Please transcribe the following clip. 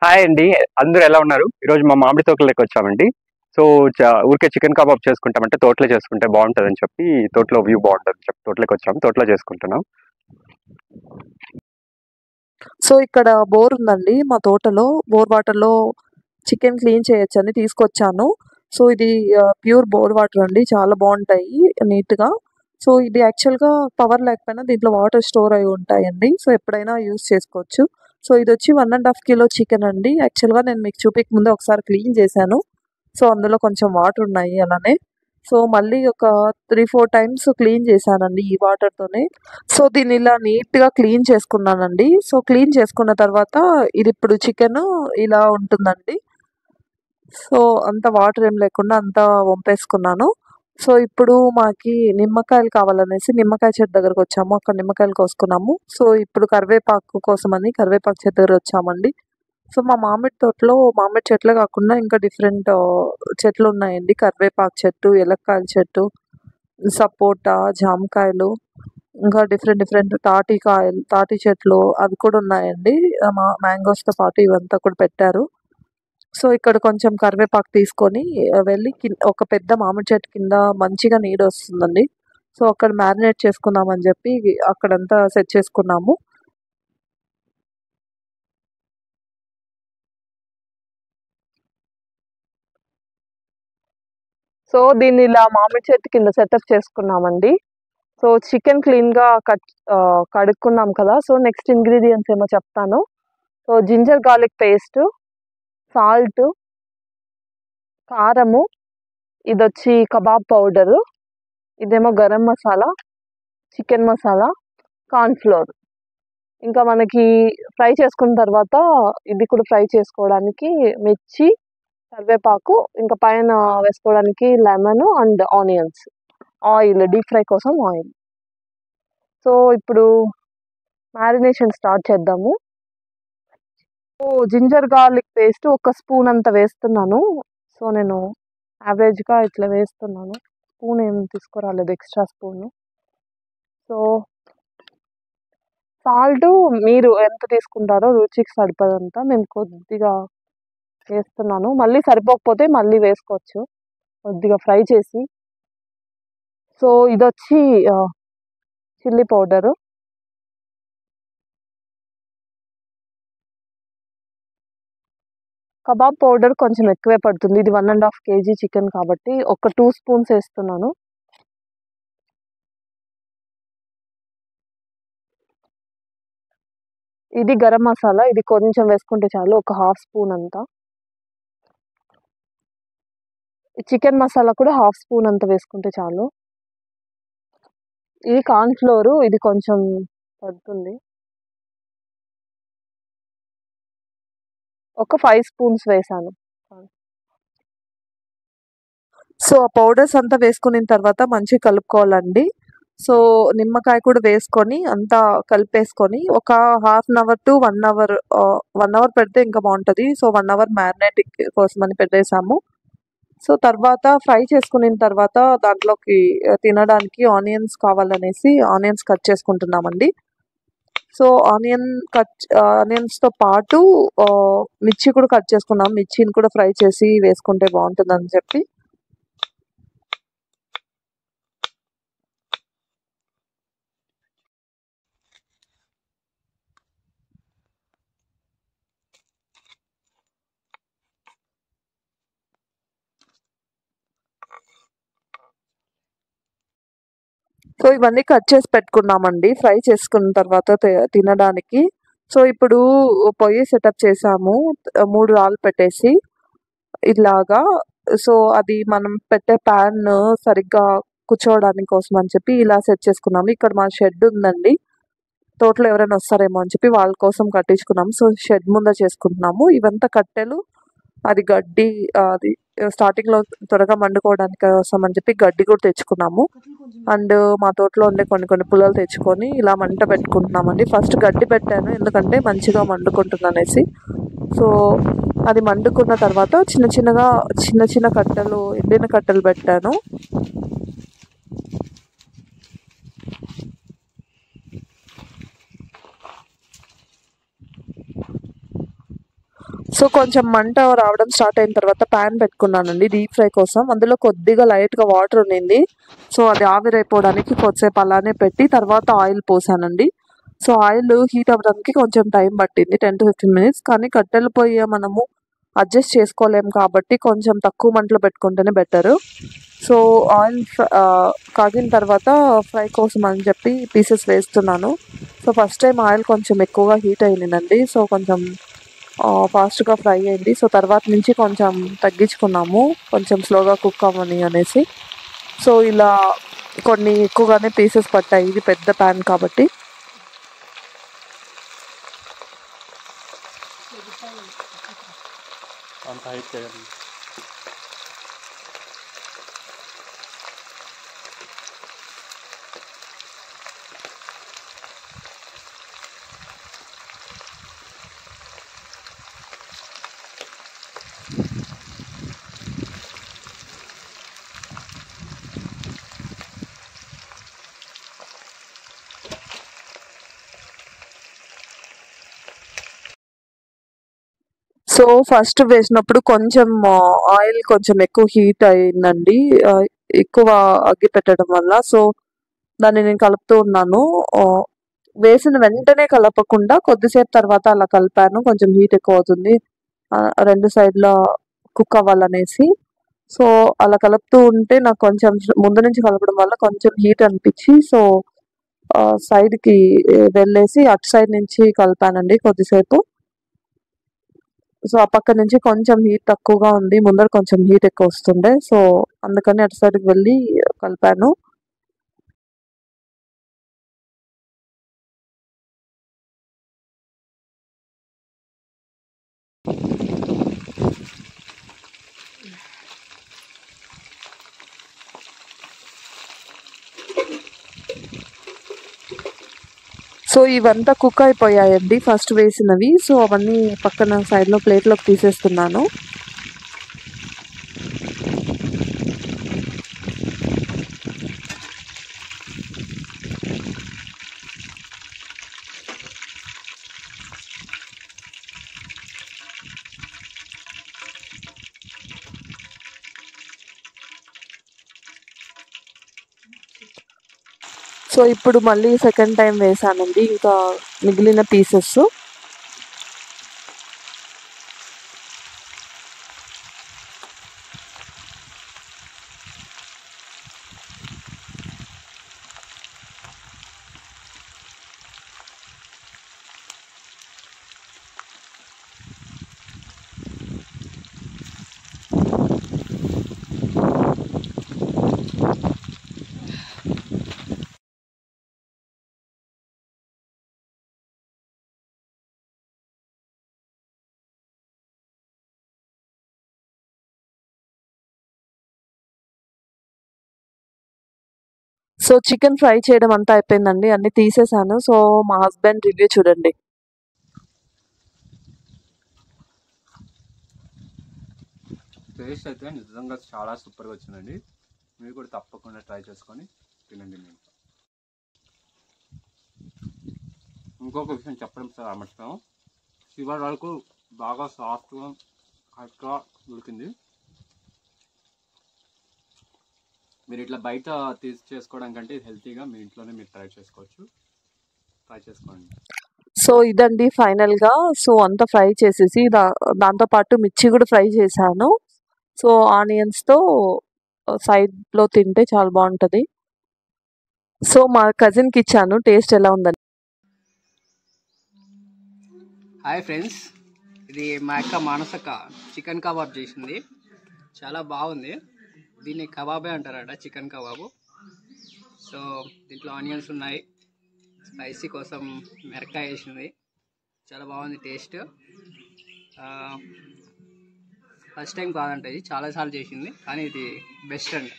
Hi అండి. అందరూ ఎలా ఉన్నారు? ఈరోజు మా మామిడి తోటలోకి వచ్చామండి. సో, ఊరికే చికెన్ కబాబ్ చేసుకుంటామంటే తోటలో చేసుకుంటే బావుంటదని చెప్పి, తోటలో వ్యూ బావుంటదని చెప్పి తోటలోకి వచ్చాము. తోటలో చేసుకుంటున్నాం. సో, ఇక్కడ బోర్ ఉందండి మా తోటలో. బోర్ వాటర్‌లో చికెన్ క్లీన్ చేయొచ్చని తీసుకొచ్చాను. సో, ఇది ప్యూర్ బోర్ వాటర్ అండి. చాలా బావుంటాయి నీట్‌గా. సో, ఇది యాక్చువల్‌గా పవర్ లేకపోయినా దీంట్లో వాటర్ స్టోర్ అయ్యి ఉంటాయండి. సో, ఎప్పుడైనా యూజ్ చేసుకోవచ్చు. సో, ఇదొచ్చి 1 ½ కిలో చికెన్ అండి. యాక్చువల్‌గా నేను మీకు చూపియక ముందే ఒకసారి క్లీన్ చేశాను. సో, అందులో కొంచెం వాటర్ ఉన్నాయి అలానే. సో, మళ్ళీ ఒక 3, 4 టైమ్స్ క్లీన్ చేశానండి ఈ వాటర్‌తోనే. సో, దీన్ని ఇలా నీట్‌గా క్లీన్ చేసుకున్నానండి. సో, క్లీన్ చేసుకున్న తర్వాత ఇదిప్పుడు చికెను ఇలా ఉంటుందండి. సో, అంత వాటర్ ఏం లేకుండా అంతా వంపేసుకున్నాను. సో, ఇప్పుడు మాకి నిమ్మకాయలు కావాలనేసి నిమ్మకాయ చెట్టు దగ్గరకొచ్చాము. అక్కడ నిమ్మకాయలు కోసుకున్నాము. సో, ఇప్పుడు కరివేపాకు కోసమని కరివేపాకు చెట్టు దగ్గరొచ్చామండి. సో, మా మామిడి తోటలో మామిడి చెట్లే కాకుండా ఇంకా డిఫరెంట్ చెట్లున్నాయండి. కరివేపాకు చెట్టు, ఎలక్కాయల చెట్టు, సపోటా, జామకాయలు, ఇంకా డిఫరెంట్ తాటి చెట్లు అవి కూడా ఉన్నాయండి. మ్యాంగోస్‌తో పాటు ఇవంతా కూడా పెట్టారు. సో, ఇక్కడ కొంచెం కరివేపాకు తీసుకొని వెళ్ళి ఒక పెద్ద మామిడి చెట్టు కింద మంచిగా నీడొస్తుందండి. సో, అక్కడ మ్యారినేట్ చేసుకుందామని జెప్పి అక్కడంతా సెట్ చేసుకున్నాము. సో, దీన్ని ఇలా మామిడి చెట్టు కింద సెటప్ చేసుకున్నామండి. సో, చికెన్ క్లీన్‌గా కడుక్కున్నాం కదా! సో, నెక్స్ట్ ఇంగ్రీడియెంట్స్ ఏమో చెప్తాను. So, ginger garlic paste, salt, కారము, ఇదొచ్చి కబాబ్ పౌడరు, ఇదేమో garam masala, chicken masala, corn flour. ఇంకా మనకి ఫ్రై చేసుకున్న తర్వాత ఇది కూడా ఫ్రై చేసుకోవడానికి మిర్చి, కరివేపాకు, ఇంకా పైన వేసుకోవడానికి lemon and onions, oil, deep fry కోసం ఆయిల్. సో, ఇప్పుడు మ్యారినేషన్ స్టార్ట్ చేద్దాము. సో, జింజర్ గార్లిక్ పేస్ట్ ఒక స్పూన్ అంత వేస్తున్నాను. సో, నేను యావరేజ్‌గా ఇట్లా వేస్తున్నాను. స్పూన్ ఏం తీసుకురాలేదు ఎక్స్‌ట్రా స్పూను. సో, సాల్టు మీరు ఎంత తీసుకుంటారో రుచికి సరిపడంత. నేను కొద్దిగా వేస్తున్నాను. మళ్ళీ సరిపోకపోతే మళ్ళీ వేసుకోవచ్చు. కొద్దిగా ఫ్రై చేసి. సో, ఇదొచ్చి చిల్లీ పౌడరు. కబాబ్ పౌడర్ కొంచెం ఎక్కువే పడుతుంది. ఇది 1 ½ కేజీ చికెన్ కాబట్టి ఒక 2 స్పూన్స్ ఏస్తున్నాను. ఇది గరం మసాలా. ఇది కొంచెం వేసుకుంటే చాలు. ఒక హాఫ్ స్పూన్ అంతా. చికెన్ మసాలా కూడా హాఫ్ స్పూన్ అంత వేసుకుంటే చాలు. ఇది కార్న్ ఫ్లోరు. ఇది కొంచెం పడుతుంది. ఒక 5 స్పూన్స్ వేశాను. సో, ఆ పౌడర్స్ అంతా వేసుకున్న తర్వాత మంచిగా కలుపుకోవాలండి. సో, నిమ్మకాయ కూడా వేసుకొని అంతా కలిపేసుకొని ఒక half an hour to 1 hour 1 hour పెడితే ఇంకా బావుంటది. సో, 1 అవర్ మ్యారినేటింగ్ కోసమని పెట్టేసాము. సో, తర్వాత ఫ్రై చేసుకున్న తర్వాత దాంట్లోకి తినడానికి ఆనియన్స్ కావాలనేసి ఆనియన్స్ కట్ చేసుకుంటున్నామండి. సో, ఆనియన్స్‌తో పాటు మిర్చి కూడా కట్ చేసుకున్నాం. మిర్చిని కూడా ఫ్రై చేసి వేసుకుంటే బావుంటుందని చెప్పి. సో, ఇవన్నీ కట్ చేసి పెట్టుకున్నామండి. ఫ్రై చేసుకున్న తర్వాత తినడానికి. సో, ఇప్పుడు పొయ్యి సెటప్ చేసాము. 3 రాళ్ళు పెట్టేసి ఇలాగా. సో, అది మనం పెట్టే పాన్ సరిగ్గా కూర్చోవడానికి కోసం అని చెప్పి ఇలా సెట్ చేసుకున్నాము. ఇక్కడ మా షెడ్ ఉందండి. తోటలో ఎవరైనా వస్తారేమో అని చెప్పి వాళ్ళ కోసం కట్టించుకున్నాము. సో, షెడ్ ముందర చేసుకుంటున్నాము. ఇవంతా కట్టెలు, అది గడ్డి, అది స్టార్టింగ్‌లో త్వరగా మండుకోవడానికి కోసం అని చెప్పి గడ్డి కూడా తెచ్చుకున్నాము. అండ్ మా తోటలో ఉండే కొన్ని పుల్లలు తెచ్చుకొని ఇలా మంట పెట్టుకుంటున్నామండి. ఫస్ట్ గడ్డి పెట్టాను. ఎందుకంటే మంచిగా మండుకుంటుందనేసి. సో, అది మండుకున్న తర్వాత చిన్న చిన్న కట్టెలు, ఎండిన కట్టెలు పెట్టాను. సో కొంచెం మంట రావడం స్టార్ట్ అయిన తర్వాత ప్యాన్ పెట్టుకున్నానండి డీప్ ఫ్రై కోసం. అందులో కొద్దిగా లైట్గా వాటర్ ఉండింది. సో అది ఆవిరైపోవడానికి కొద్దిసేపు అలానే పెట్టి తర్వాత ఆయిల్ పోసానండి. సో ఆయిల్ హీట్ అవ్వడానికి కొంచెం టైం పట్టింది, 10 to 15 మినిట్స్. కానీ కట్టెల పొయ్యి మనము అడ్జస్ట్ చేసుకోలేము కాబట్టి కొంచెం తక్కువ మంటలో పెట్టుకుంటేనే బెటరు. సో ఆయిల్ కాగిన తర్వాత ఫ్రై కోసం అని చెప్పి పీసెస్ వేస్తున్నాను. సో ఫస్ట్ టైం ఆయిల్ కొంచెం ఎక్కువగా హీట్ అయిందండి. సో కొంచెం ఫాస్ట్గా ఫ్రై అయింది. సో తర్వాత నుంచి కొంచెం తగ్గించుకున్నాము, కొంచెం స్లోగా కుక్ అవ్వని అనేసి. సో ఇలా కొన్ని ఎక్కువగానే పీసెస్ పట్టాయి, ఇది పెద్ద ప్యాన్ కాబట్టి. సో ఫస్ట్ వేసినప్పుడు కొంచెం ఆయిల్ కొంచెం ఎక్కువ హీట్ అయిందండి, ఎక్కువ అగ్గి పెట్టడం వల్ల. సో దాన్ని నేను కలుపుతూ ఉన్నాను. వేసిన వెంటనే కలపకుండా కొద్దిసేపు తర్వాత అలా కలిపాను, కొంచెం హీట్ ఎక్కువ అవుతుంది రెండు సైడ్ల కుక్ అవ్వాలనేసి. సో అలా కలుపుతూ ఉంటే నాకు కొంచెం ముందు నుంచి కలపడం వల్ల కొంచెం హీట్ అనిపించి, సో సైడ్కి వెళ్ళేసి అటు సైడ్ నుంచి కలిపానండి కొద్దిసేపు. సో ఆ పక్క నుంచి కొంచెం హీట్ తక్కువగా ఉంది, ముందర కొంచెం హీట్ ఎక్కువ వస్తుండే. సో అందుకని అటు సైడ్కి వెళ్ళి కలిపాను. సో ఇవంతా కుక్ అయిపోయాయండి ఫస్ట్ వేసినవి. సో అవన్నీ పక్కన సైడ్లో ప్లేట్లోకి తీసేస్తున్నాను. సో ఇప్పుడు మళ్ళీ సెకండ్ టైం వేసానండి ఇంకా మిగిలిన పీసెస్. సో చికెన్ ఫ్రై చేయడం అంతా అయిపోయిందండి, అన్ని తీసేసాను. సో మా హస్బెండ్ రివ్యూ చూడండి. టేస్ట్ అయితే నిజంగా చాలా సూపర్గా వచ్చిందండి. మీరు కూడా తప్పకుండా ట్రై చేసుకొని తినండి. మేము ఇంకొక విషయం చెప్పడం సార్ మర్చిపోయాం, చివరి వరకు బాగా సాఫ్ట్గా హాట్గా ఉడికింది. మీరు ఇట్లా బయట చేసుకోవడం కంటే హెల్తీగా మీ ఇంట్లోనే మీరు ట్రై చేసుకోవచ్చు, ట్రై చేసుకోండి. సో ఇదండి ఫైనల్గా. సో అంతా ఫ్రై చేసేసి దాంతోపాటు మిర్చి కూడా ఫ్రై చేశాను. సో ఆనియన్స్తో సైడ్లో తింటే చాలా బాగుంటుంది. సో మా కజిన్కి ఇచ్చాను, టేస్ట్ ఎలా ఉందని. హాయ్ ఫ్రెండ్స్, ఇది మా అక్క మానసక్క చికెన్ కబాబ్ చేసింది, చాలా బాగుంది. దీన్ని కబాబే అంటారట, చికెన్ కబాబు. సో దీంట్లో ఆనియన్స్ ఉన్నాయి, స్పైసీ కోసం మిరపకాయ వేసింది, చాలా బాగుంది టేస్ట్. ఫస్ట్ టైం కాదంట, ఇది చాలాసార్లు చేసింది, కానీ ఇది బెస్ట్ అంట.